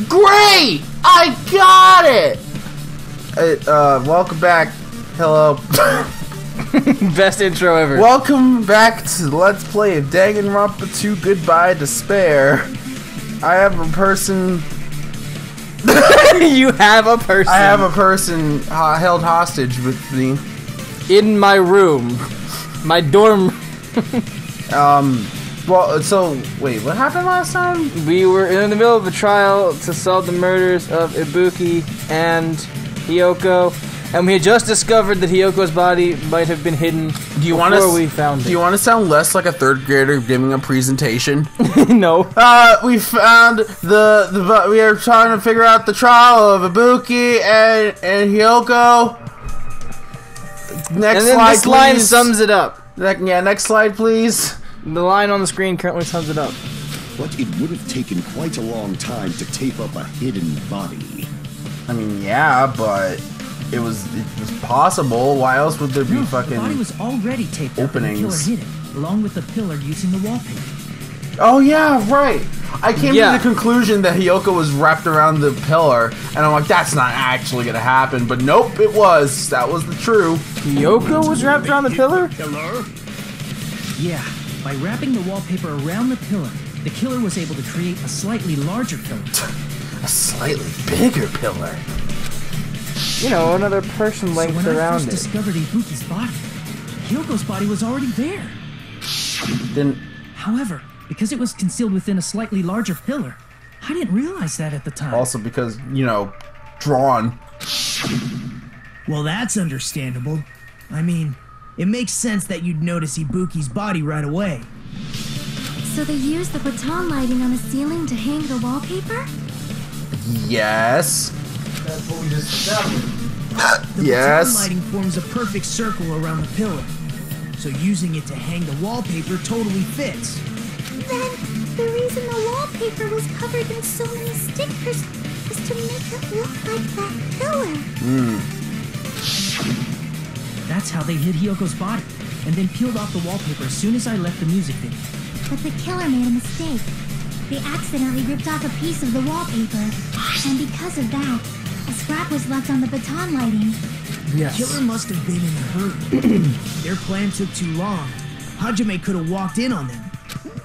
Great! I got it! Welcome back. Hello. Best intro ever. Welcome back to Let's Play of DanganRonpa 2 Goodbye Despair. I have a person... You have a person. I have a person held hostage with me. In my room. My dorm. Well, so, wait, what happened last time? We were in the middle of a trial to solve the murders of Ibuki and Hiyoko, and we had just discovered that Hiyoko's body might have been hidden before we found it. Do you want to sound less like a third grader giving a presentation? No. We found we are trying to figure out the trial of Ibuki and Hiyoko. Next and then slide, this line please. sums it up. Yeah, next slide, please. The line on the screen currently sums it up. But it would have taken quite a long time to tape up a hidden body. I mean, yeah, but it was possible. Why else would there be fucking the body was already taped openings? Up and the killer hid it, along with the pillar using the wallpaper. Oh yeah, right. I came to Yeah. the conclusion that Hiyoko was wrapped around the pillar, and I'm like, that's not actually gonna happen. But nope, it was. That was the true. Hiyoko was wrapped around the pillar? Yeah, by wrapping the wallpaper around the pillar, the killer was able to create a slightly larger pillar. A slightly bigger pillar. You know, another person length so when around I first it. discovered Ibuki's body, Hiyoko's body was already there. Then However, because it was concealed within a slightly larger pillar, I didn't realize that at the time. also because, you know, drawn. Well, that's understandable. I mean, it makes sense that you'd notice Ibuki's body right away. So they used the baton lighting on the ceiling to hang the wallpaper? Yes. That's what we just established. The Yes. baton lighting forms a perfect circle around the pillar. So using it to hang the wallpaper totally fits. Then, the reason the wallpaper was covered in so many stickers was to make it look like that pillar. That's how they hid Hiyoko's body, and then peeled off the wallpaper as soon as I left the music video. But the killer made a mistake. They accidentally ripped off a piece of the wallpaper. And because of that, a scrap was left on the baton lighting. Yes. Killer must have been in a hurry. Their plan took too long. Hajime could have walked in on them.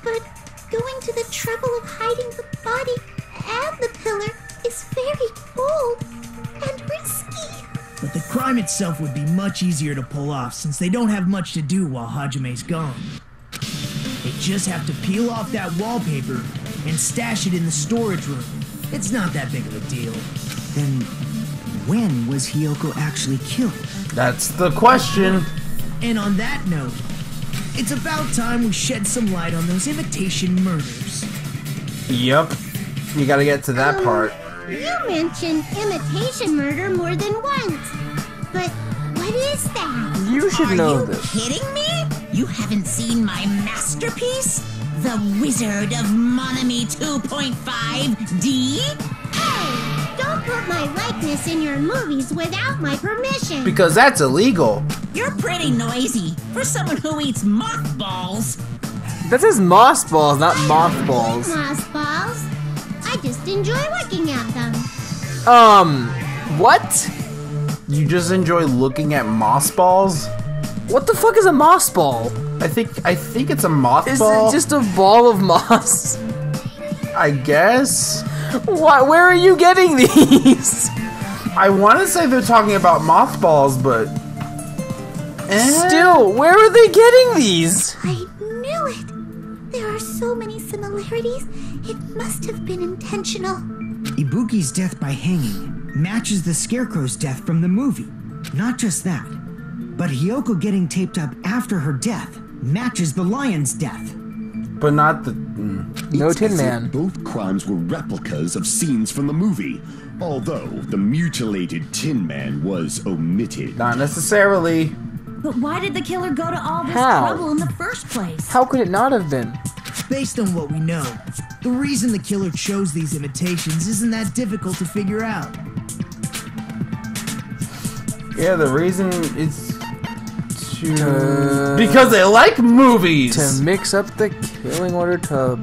But going to the trouble of hiding the body and the pillar is very bold and risky. But the crime itself would be much easier to pull off since they don't have much to do while Hajime's gone. They just have to peel off that wallpaper and stash it in the storage room. It's not that big of a deal. Then, when was Hiyoko actually killed? That's the question. And on that note, it's about time we shed some light on those imitation murders. Yep. You gotta get to that part. You mentioned imitation murder more than once. But what is that? You should know Are you this. kidding me? You haven't seen my masterpiece? The Wizard of Monami 2.5D? Hey, don't put my likeness in your movies without my permission. Because that's illegal. You're pretty noisy for someone who eats mothballs. That says moss balls, not mothballs. Mothballs. I just enjoy looking at them. What? You just enjoy looking at moss balls? What the fuck is a moss ball? I think it's a moth Is ball. it just a ball of moss? I guess. What? Where are you getting these? I want to say they're talking about mothballs, but Still, where are they getting these? I knew it. There are so many similarities. It must have been intentional. Ibuki's death by hanging matches the Scarecrow's death from the movie. Not just that, but Hiyoko getting taped up after her death matches the lion's death. but not the. No It's Tin as if Man. both crimes were replicas of scenes from the movie, although the mutilated Tin Man was omitted. Not necessarily. But why did the killer go to all this How? trouble in the first place? How could it not have been? Based on what we know, the reason the killer chose these imitations isn't that difficult to figure out. Yeah, the reason is because they like movies. To mix up the killing order to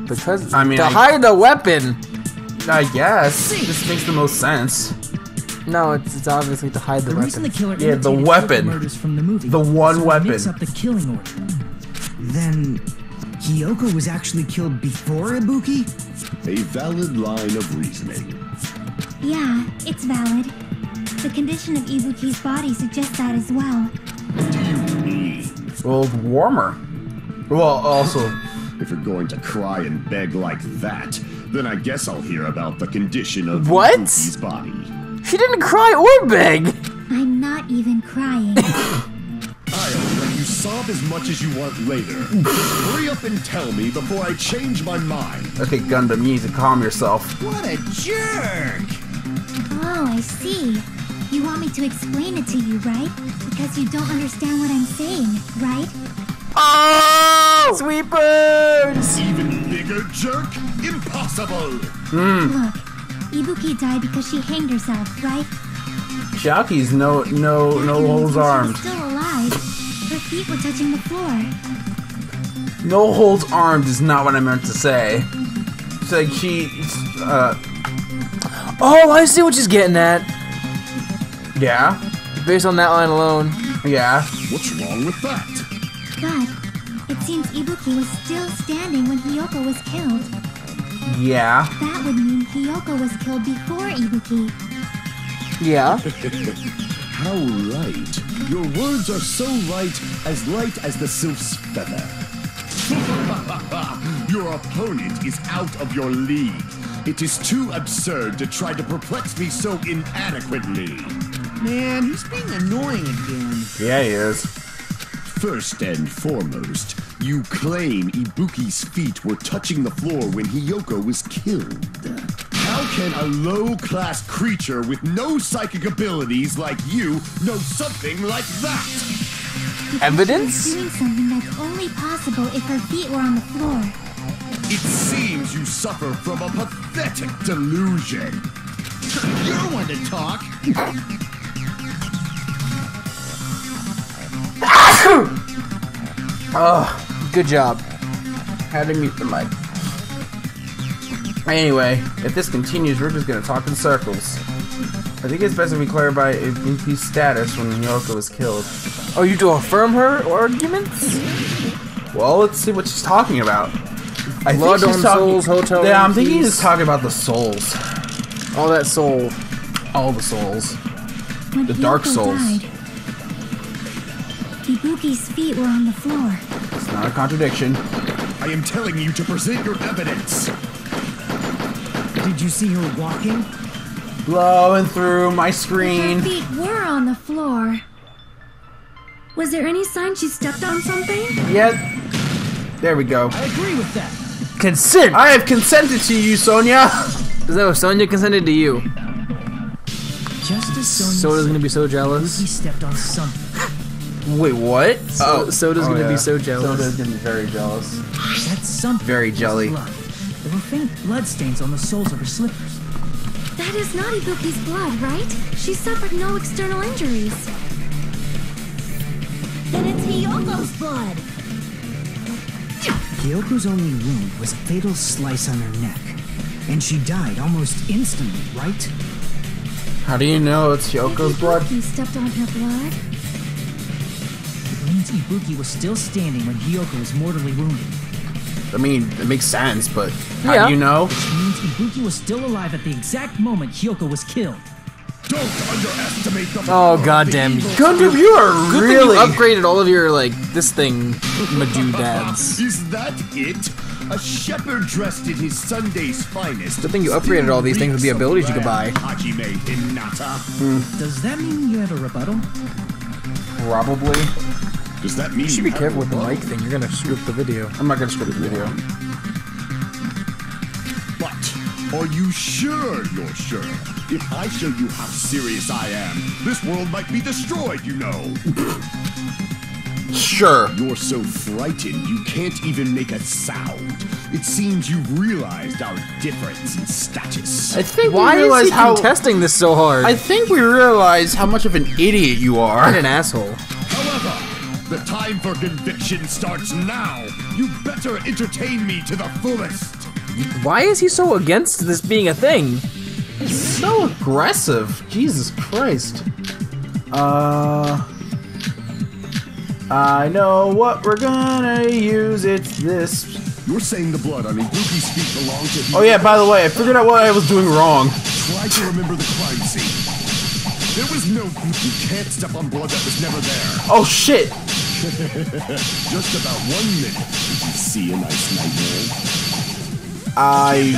I mean, to hide the weapon. I guess. This makes the most sense. No, it's obviously to hide the weapon. reason the killer Yeah, the imitated weapon. several murders from the movie. The one so weapon. Mix up the killing order. Then Hiyoko was actually killed before Ibuki? A valid line of reasoning. Yeah, it's valid. The condition of Ibuki's body suggests that as well. Do you mean? Well, warmer. Well, also, If you're going to cry and beg like that, then I guess I'll hear about the condition of What? Ibuki's body. She didn't cry or beg. I'm not even crying. I'll let you sob as much as you want later. Just hurry up and tell me before I change my mind. okay, Gundam, you need to calm yourself. What a jerk! Oh, I see. You want me to explain it to you, right? Because you don't understand what I'm saying, right? Oh! Sweet birds! Even bigger jerk? Impossible! Look, Ibuki died because she hanged herself, right? Shaoki's no That means holds when armed. She was still alive. Her feet were touching the floor. No holds armed is not what I meant to say. It's like Oh, I see what she's getting at. yeah, Based on that line alone. yeah. What's wrong with that? But it seems Ibuki was still standing when Hiyoko was killed. Yeah. That would mean Hiyoko was killed before Ibuki. Yeah. How right. Your words are so light as the sylph's feather. Your opponent is out of your league. It is too absurd to try to perplex me so inadequately. Man, he's being annoying again. Yeah, he is. First and foremost, you claim Ibuki's feet were touching the floor when Hiyoko was killed. How can a low-class creature with no psychic abilities like you know something like that? Evidence? She was doing something that's only possible if her feet were on the floor. It seems you suffer from a pathetic delusion. You're one to talk. Good job. Had to mute the mic. Anyway, if this continues, we're just gonna talk in circles. I think it's best if we clarify Ibuki's status when Hiyoko was killed. Oh, you to affirm her arguments? Well, let's see what she's talking about. I Blood think she's on talking. souls, hotel Yeah, I'm room thinking keys. he's talking about the souls. All that soul. All the souls. When The Dark Hiyoko Souls. died, Ibuki's feet were on the floor. It's not a contradiction. I am telling you to present your evidence. Did you see her walking? Blowing through my Her screen. feet were on the floor. Was there any sign she stepped on something? Yep. There we go. I agree with that. Consent! I have consented to you, Sonia. Is that what Sonya consented to you? Just as Sonya Soda's said, gonna be so jealous. Ibuki stepped on something. Wait, what? Soda's gonna be so jealous. Soda's gonna be very jealous. That something Very was jelly. blood. There were faint bloodstains on the soles of her slippers. That is not Ibuki's blood, right? She suffered no external injuries. Then it's Hiyoko's blood. Hiyoko's only wound was a fatal slice on her neck. And she died almost instantly, right? How do you know it's Hyoko's blood? Ibuki stepped on her blood. It means Ibuki was still standing when Hiyoko was mortally wounded. I mean, it makes sense, but how Yeah. do you know? Which means Ibuki was still alive at the exact moment Hiyoko was killed. Don't underestimate the Oh, power of the goddamn. evil Gundam, you are Good really. thing you upgraded all of your, like, this thing, Madoodads. Is that it? A shepherd dressed in his Sunday's finest. Good thing you upgraded all these things with the abilities you could buy. Hajime Hinata. Does that mean you have a rebuttal? Probably. Does that mean You should be careful with the mic thing, you're gonna screw up the video. I'm not gonna script the video. But are you sure you're sure? If I show you how serious I am, this world might be destroyed, you know. Sure. You're so frightened you can't even make a sound. It seems you've realized our difference in status. I think Why we is realize he how. contesting this so hard? I think we realize how much of an idiot you I'm are. an asshole. However, the time for conviction starts now. You better entertain me to the fullest. Why is he so against this being a thing? So aggressive. Jesus Christ. I know what we're gonna use. It's this. You're saying the blood on Ibuki's feet belonged to... Oh yeah, by the way, I figured out what I was doing wrong. Try to remember the crime scene. There was no... You can't step on blood that was never there. Oh shit! Just about 1 minute. Did you see a nice nightmare? I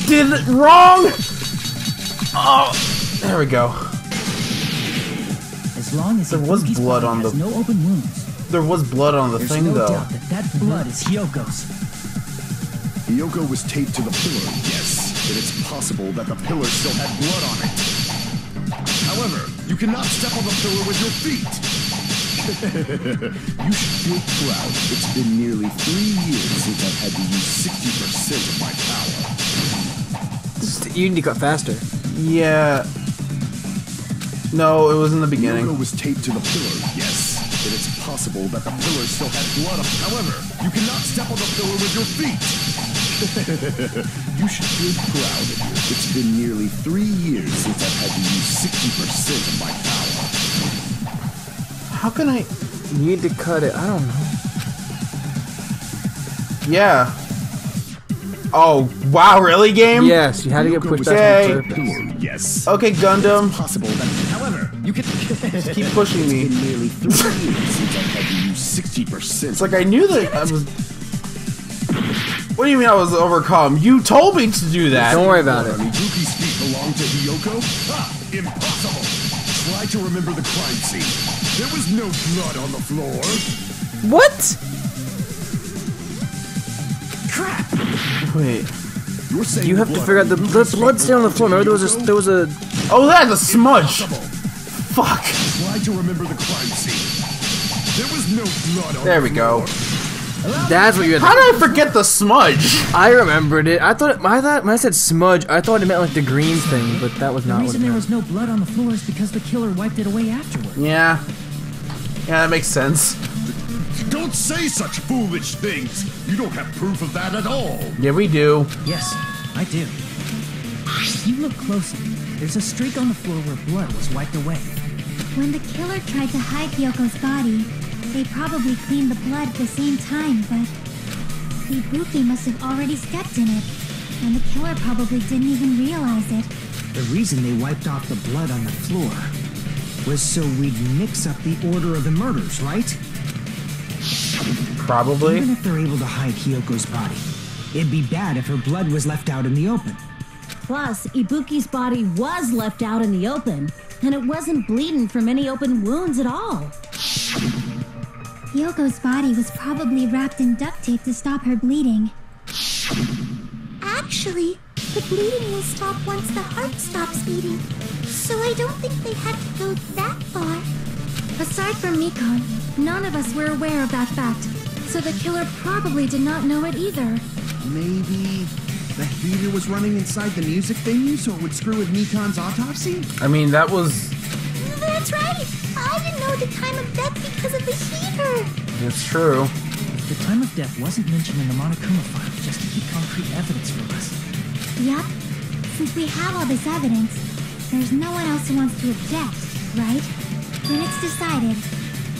did it wrong! Oh, there we go. As long as There was Ibuki's blood body on has the- no open wounds, There was blood on the there's thing no though. doubt that blood is Hyoko's. Hiyoko was taped to the pillar, yes. But it's possible that the pillar still had blood on it. However, you cannot step on the pillar with your feet. You should feel proud. It's been nearly 3 years since I've had to use 60% of my power. You need to cut faster. Yeah. No, it was in the beginning. Hiyoko was taped to the pillar, yes. But it's possible that the pillar still had blood on it. However, you cannot step on the pillar with your feet. You should feel proud. It's been nearly 3 years since I've had to use 60% of my power. How can I? You need to cut it. I don't know. Yeah. Oh wow, really, game? Yes, you had to get Hiyoko pushed was back Okay. on the taped to the pillar, yes. Okay, Gundam. Possible that, however, you can Keep pushing me. It's been nearly 3 years since I've had to use 60%. It's like I knew that I was. What do you mean I was overcome? You told me to do that. Don't worry about it. Ibuki's feet belong to Hiyoko? Ha! Impossible! Try to remember the crime scene. There was no blood on the floor. What? Crap! Wait. You're saying You have to figure out the blood stain on the floor. Remember there was a Oh, that's a smudge. Impossible. Fuck. Try to remember the crime scene. There was no blood on There the we go. floor. That's what you had. How did I forget the smudge? I remembered it. I thought when I said smudge, I thought it meant like the green thing, but that was The not what reason it there meant. was no blood on the floor is because the killer wiped it away afterward. Yeah. Yeah, that makes sense. Don't say such foolish things. You don't have proof of that at all. Yeah, we do. Yes, I do. If you look closely, there's a streak on the floor where blood was wiped away. When the killer tried to hide Hyoko's body, they probably cleaned the blood at the same time, but Ibuki must have already stepped in it, and the killer probably didn't even realize it. The reason they wiped off the blood on the floor was so we'd mix up the order of the murders, right? Probably. Even if they're able to hide Hyoko's body, it'd be bad if her blood was left out in the open. Plus, Ibuki's body was left out in the open, and it wasn't bleeding from any open wounds at all. Hyoko's body was probably wrapped in duct tape to stop her bleeding. Actually, the bleeding will stop once the heart stops beating, so I don't think they had to go that far. Aside from Mikon, none of us were aware of that fact, so the killer probably did not know it either. Maybe the heater was running inside the music venue so it would screw with Mikon's autopsy? I mean, that was. That's right! I didn't know the time of death because of the heater! It's true. The time of death wasn't mentioned in the Monokuma file just to keep concrete evidence from us. Yup. Since we have all this evidence, there's no one else who wants to object, right? Then it's decided.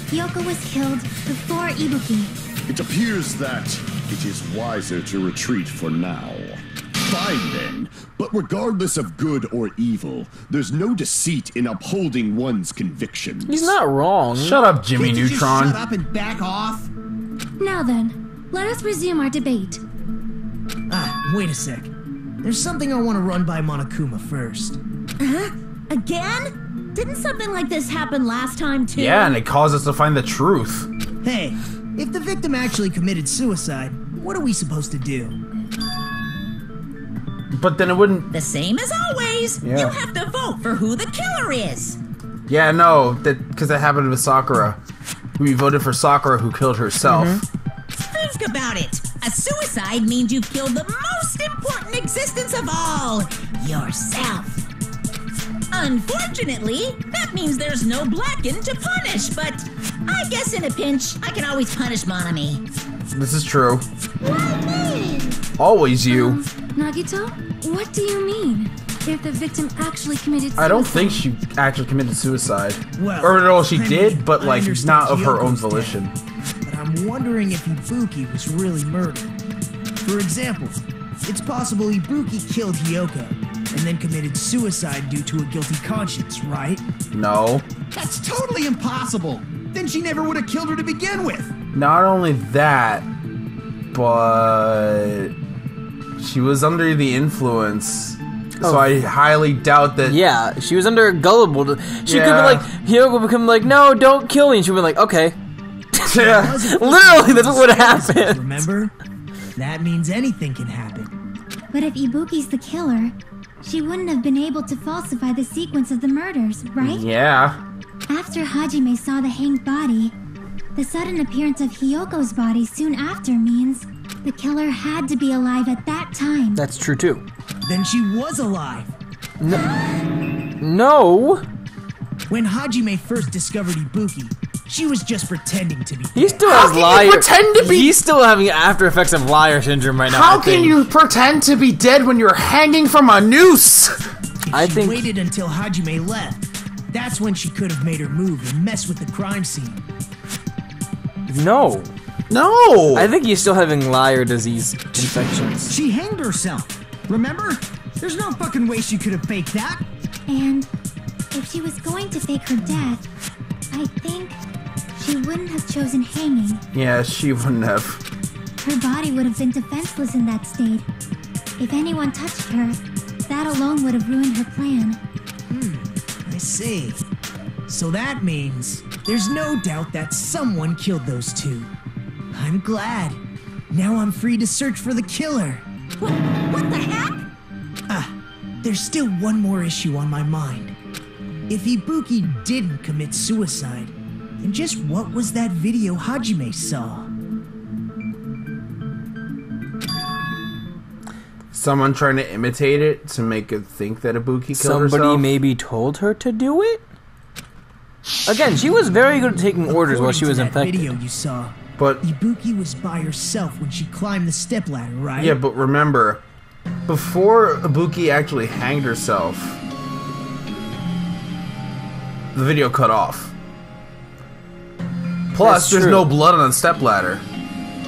Hyoko was killed before Ibuki. It appears that it is wiser to retreat for now. Fine then, but regardless of good or evil, there's no deceit in upholding one's convictions. He's not wrong. Shut up, Jimmy Can't you just Neutron. shut up and back off? Now then, let us resume our debate. Ah, wait a sec. There's something I want to run by Monokuma first. Huh? Again? Didn't something like this happen last time too? Yeah, and it caused us to find the truth. Hey, if the victim actually committed suicide, what are we supposed to do? But then it wouldn't. The same as always. Yeah. You have to vote for who the killer is. Yeah, no, because that happened with Sakura. We voted for Sakura, who killed herself. Think about it. A suicide means you killed the most important existence of all, yourself. Unfortunately, that means there's no Blacken to punish, but I guess in a pinch, I can always punish Monami. This is true. Why me? Always you. Nagito, what do you mean? If the victim actually committed suicide? I don't think she actually committed suicide. Well, or no, she did, but I like understand not of her own Hyoko's volition. death, but I'm wondering if Ibuki was really murdered. For example, it's possible Ibuki killed Hyoko and then committed suicide due to a guilty conscience, right? No. That's totally impossible. Then she never would have killed her to begin with. Not only that, but she was under the influence. So I highly doubt that. Yeah, she was under a gullible. She could be like, Hyoko would become like, no, don't kill me. And she'd be like, okay. Yeah. Literally, that's what would happen. Remember? That means anything can happen. But if Ibuki's the killer, she wouldn't have been able to falsify the sequence of the murders, right? Yeah. After Hajime saw the hanged body, the sudden appearance of Hyoko's body soon after means the killer had to be alive at that time. That's true too. Then she was alive. No. When Hajime first discovered Ibuki, she was just pretending to be dead. He still How has can liar. you pretend to be? He's still having after effects of liar syndrome right now. How can you pretend to be dead when you're hanging from a noose? I She think waited until Hajime left. That's when she could have made her move and mess with the crime scene. no. No. I think he's still having liar disease infections. She hanged herself. Remember? There's no fucking way she could have faked that. And if she was going to fake her death, I think she wouldn't have chosen hanging. Yeah, she wouldn't have. Her body would have been defenseless in that state. If anyone touched her, that alone would have ruined her plan. I see. So that means there's no doubt that someone killed those two. I'm glad. Now I'm free to search for the killer. What the heck? There's still one more issue on my mind. If Ibuki didn't commit suicide, then just what was that video Hajime saw? Someone trying to imitate it to make it think that Ibuki killed Somebody herself? maybe told her to do it? Again, she was very good at taking orders while she was According to that infected. video you saw, But Ibuki was by herself when she climbed the stepladder, right? yeah, but remember, before Ibuki actually hanged herself, the video cut off. Plus, That's there's true. no blood on the stepladder.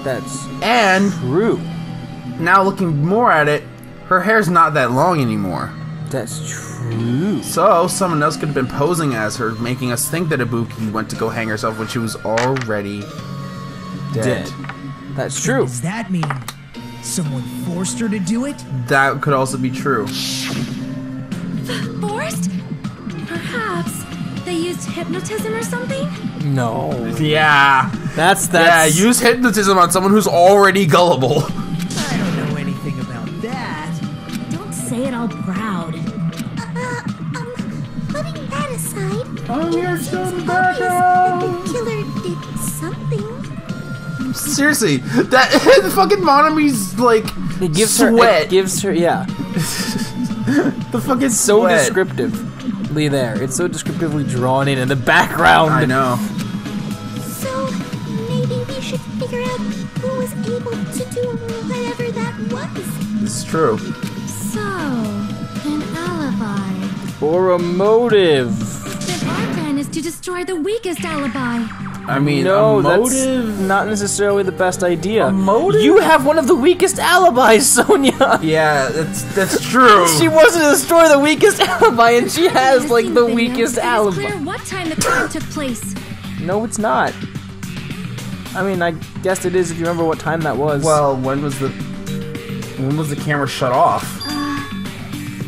That's And true. now looking more at it, her hair's not that long anymore. That's true. So someone else could have been posing as her, making us think that Ibuki went to go hang herself when she was already dead. That's true. Does that mean someone forced her to do it? That could also be true. Forced? Perhaps they used hypnotism or something? No. Yeah. That's Yeah, use hypnotism on someone who's already gullible. I don't know anything about that. Don't say it all proud. Putting that aside, I'm here it seems obvious that the killer did something. Seriously, that the fucking Monami's like it gives sweat. It gives her, yeah. The fucking So sweat. descriptively there. It's so descriptively drawn in the background. I know. So maybe we should figure out who was able to do whatever that was. This is true. So, an alibi. Or a motive. Then our plan is to destroy the weakest alibi. I mean, No, a that's motive. not necessarily the best idea. A motive? You have one of the weakest alibis, Sonia. Yeah, that's true. She wants to destroy the weakest alibi, and she has You've like seen the video. weakest It is alibi. clear what time the crime took place. No, it's not. I mean, I guess it is if you remember what time that was. Well, when was the camera shut off?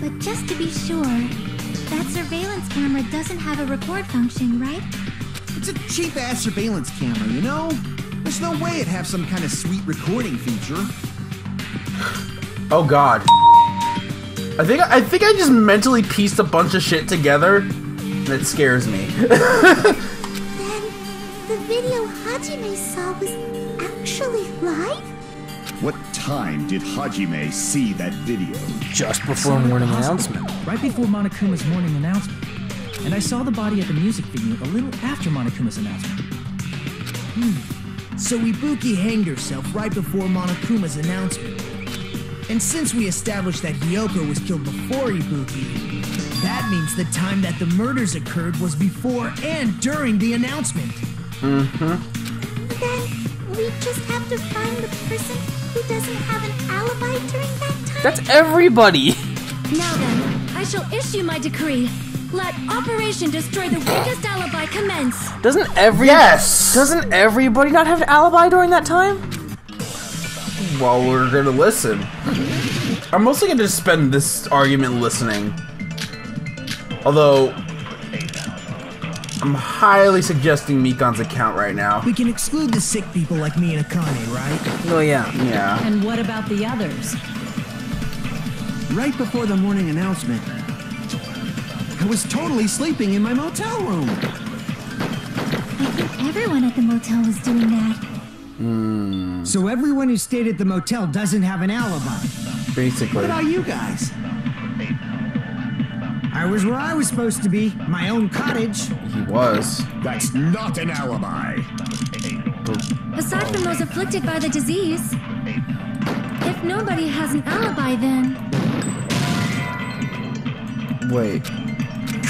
But just to be sure, that surveillance camera doesn't have a record function, right? It's a cheap-ass surveillance camera, you know? There's no way it'd have some kind of sweet recording feature. Oh God. I think I just mentally pieced a bunch of shit together, and it scares me. Then the video Hajime saw was actually live? What time did Hajime see that video? just before morning announcement. Right before Monokuma's morning announcement. And I saw the body at the music venue a little after Monokuma's announcement. So Ibuki hanged herself right before Monokuma's announcement. And since we established that Hiyoko was killed before Ibuki, that means the time that the murders occurred was before and during the announcement. Then we just have to find the person who doesn't have an alibi during that time? That's everybody. Now then, I shall issue my decree. Let Operation Destroy the Weakest Alibi commence. Doesn't everybody not have an alibi during that time? Well, we're gonna listen. I'm mostly gonna just spend this argument listening. Although, I'm highly suggesting Mikan's account right now. We can exclude the sick people like me and Akane, right? Oh, yeah. Yeah. And what about the others? Right before the morning announcement, I was totally sleeping in my motel room. I think everyone at the motel was doing that. So everyone who stayed at the motel doesn't have an alibi. Basically. What about you guys? I was where I was supposed to be, my own cottage. He was. That's not an alibi. Aside from those afflicted by the disease, if nobody has an alibi, then Wait.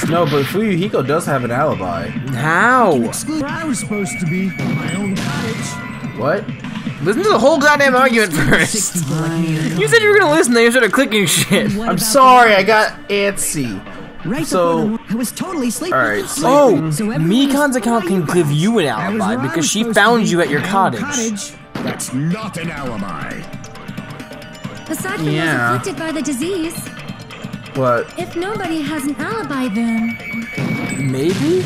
No, but Fuyuhiko does have an alibi. How? Exclude where I was supposed to be, my own cottage. What? Listen to the whole goddamn argument first. You said you were gonna listen, then you started clicking shit. What I'm about sorry, I got antsy. Right So- before I was totally sleeping. Alright, Oh, So everyone Mikan's was- account can give you an I was alibi where I because was she supposed to found be, you at your my own cottage. That's not an alibi. aside from Yeah. those afflicted by the disease, What? if nobody has an alibi, then Maybe?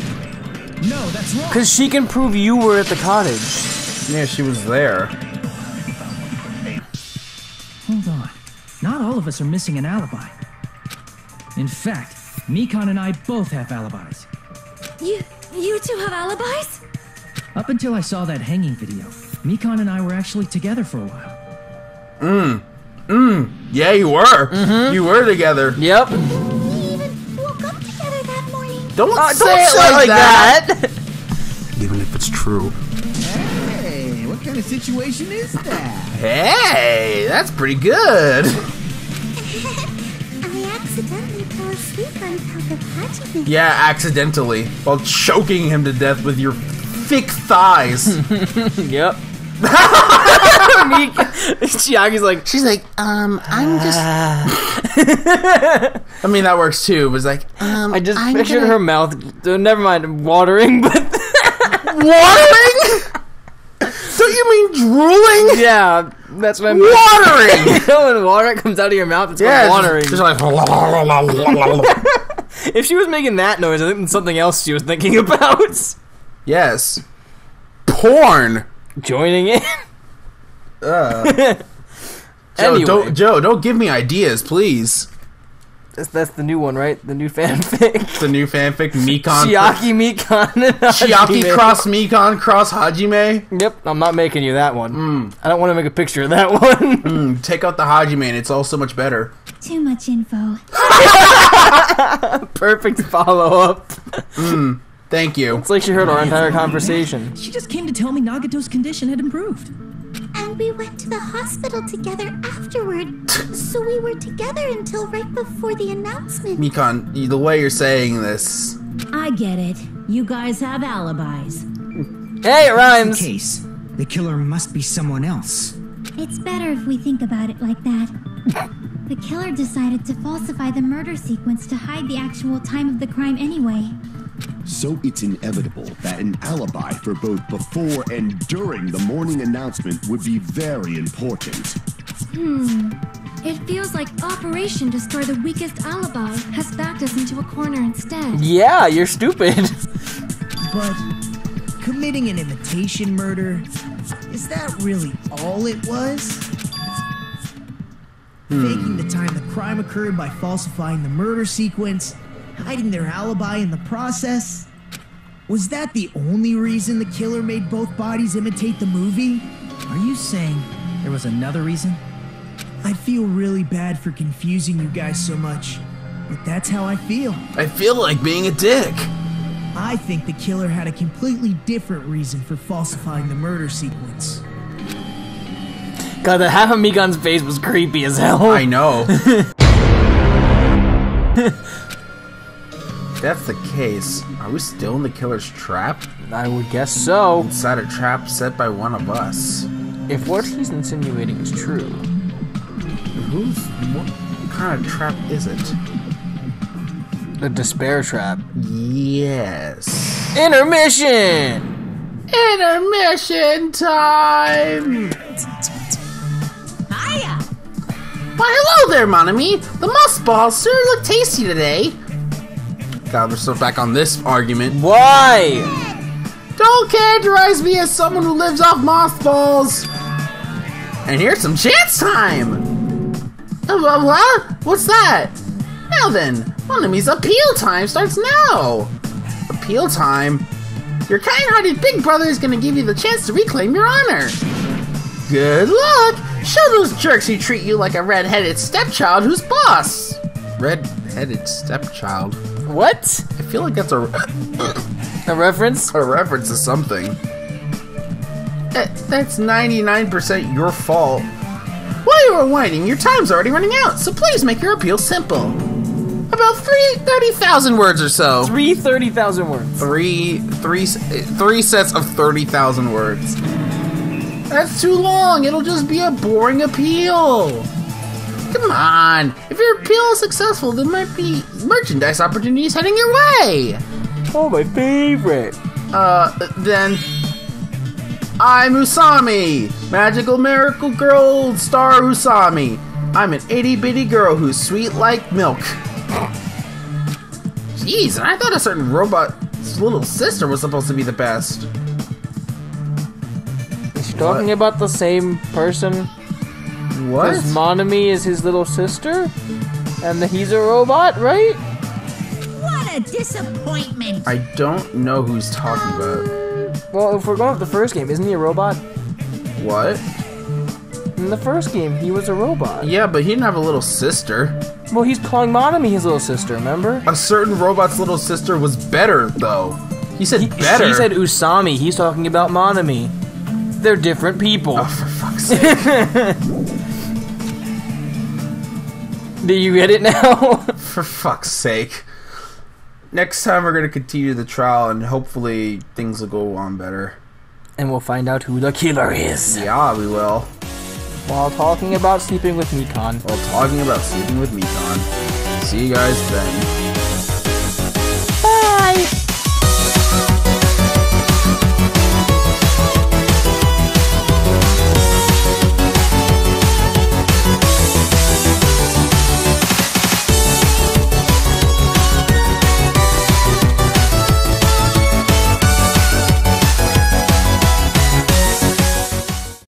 No, that's wrong. Because she can prove you were at the cottage. Yeah, she was there. Hold on. Not all of us are missing an alibi. In fact, Mikan and I both have alibis. you two have alibis? Up until I saw that hanging video, Mikan and I were actually together for a while. Yeah, you were. You were together. Yep. We even woke up together that morning. Don't Don't say it like that. Even if it's true. Hey, what kind of situation is that? Hey, that's pretty good. I accidentally fell asleep on top of Hajime. Yeah, accidentally. While choking him to death with your thick thighs. Yep. Chiagi's like, She's like, I'm just. I mean, that works too, but it's like, I just pictured her mouth. Never mind, watering, but watering? Don't you mean drooling? yeah, that's what I mean. Watering! You know when water comes out of your mouth, it's called watering. Just like, If she was making that noise, I think it's something else she was thinking about. yes. Porn. Joining in. Anyway. Joe, don't give me ideas, please. That's the new one, right? The new fanfic. The new fanfic, Mikan. Chiaki, Mikan, and Chiaki Hajime. cross Mikan cross Hajime. Yep, I'm not making you that one. I don't want to make a picture of that one. Take out the Hajime and it's all so much better. Too much info. Perfect follow-up. Thank you. It's like she heard our entire conversation. She just came to tell me Nagato's condition had improved. And we went to the hospital together afterward. So we were together until right before the announcement. Mikan, the way you're saying this. I get it. You guys have alibis. Hey, it rhymes. Case. The killer must be someone else. It's better if we think about it like that. The killer decided to falsify the murder sequence to hide the actual time of the crime anyway. So it's inevitable that an alibi for both before and during the morning announcement would be very important. It feels like Operation Destroy the Weakest Alibi has backed us into a corner instead. Yeah, you're stupid. But committing an imitation murder, is that really all it was? Faking the time the crime occurred by falsifying the murder sequence, hiding their alibi in the process? Was that the only reason the killer made both bodies imitate the movie? Are you saying there was another reason? I feel really bad for confusing you guys so much, but that's how I feel. I feel like being a dick. I think the killer had a completely different reason for falsifying the murder sequence. God, the half of Mikan's face was creepy as hell. I know. If that's the case, are we still in the killer's trap? I would guess so. Inside a trap set by one of us. If what he's insinuating is true. What kind of trap is it? The despair trap. Yes. Intermission! Intermission time! Hiya! Why, hello there, Monami. The musk balls sure look tasty today. God, we're still back on this argument. Why? Don't characterize me as someone who lives off moss balls. And here's some chance time. What? What's that? Now then, Monami's appeal time starts now. Appeal time? Your kind-hearted big brother is gonna give you the chance to reclaim your honor. Good luck! Show those jerks who treat you like a red-headed stepchild who's boss. Red-headed stepchild? What? I feel like that's a reference? A reference to something. That's 99% your fault. While you were whining, your time's already running out, so please make your appeal simple. About 30,000 words or so. 30,000 words. Three sets of 30,000 words. That's too long. It'll just be a boring appeal. Come on. If your appeal is successful, there might be merchandise opportunities heading your way. Oh, my favorite. Then I'm Usami, magical miracle girl star Usami. I'm an itty-bitty girl who's sweet like milk. Jeez, I thought a certain robot's little sister was supposed to be the best. Is she talking about the same person? What? Because Monami is his little sister? And he's a robot, right? What a disappointment! I don't know who's talking about. Well, if we're going with the first game, isn't he a robot? What? In the first game, he was a robot. Yeah, but he didn't have a little sister. Well, he's calling Monami his little sister, remember? A certain robot's little sister was better, though. He said better. She said Usami. He's talking about Monami. They're different people. Oh, for fuck's sake. Do you get it now? For fuck's sake. Next time we're going to continue the trial and hopefully things will go on better. And we'll find out who the killer is. Yeah, we will. While talking about sleeping with Mikan. See you guys then.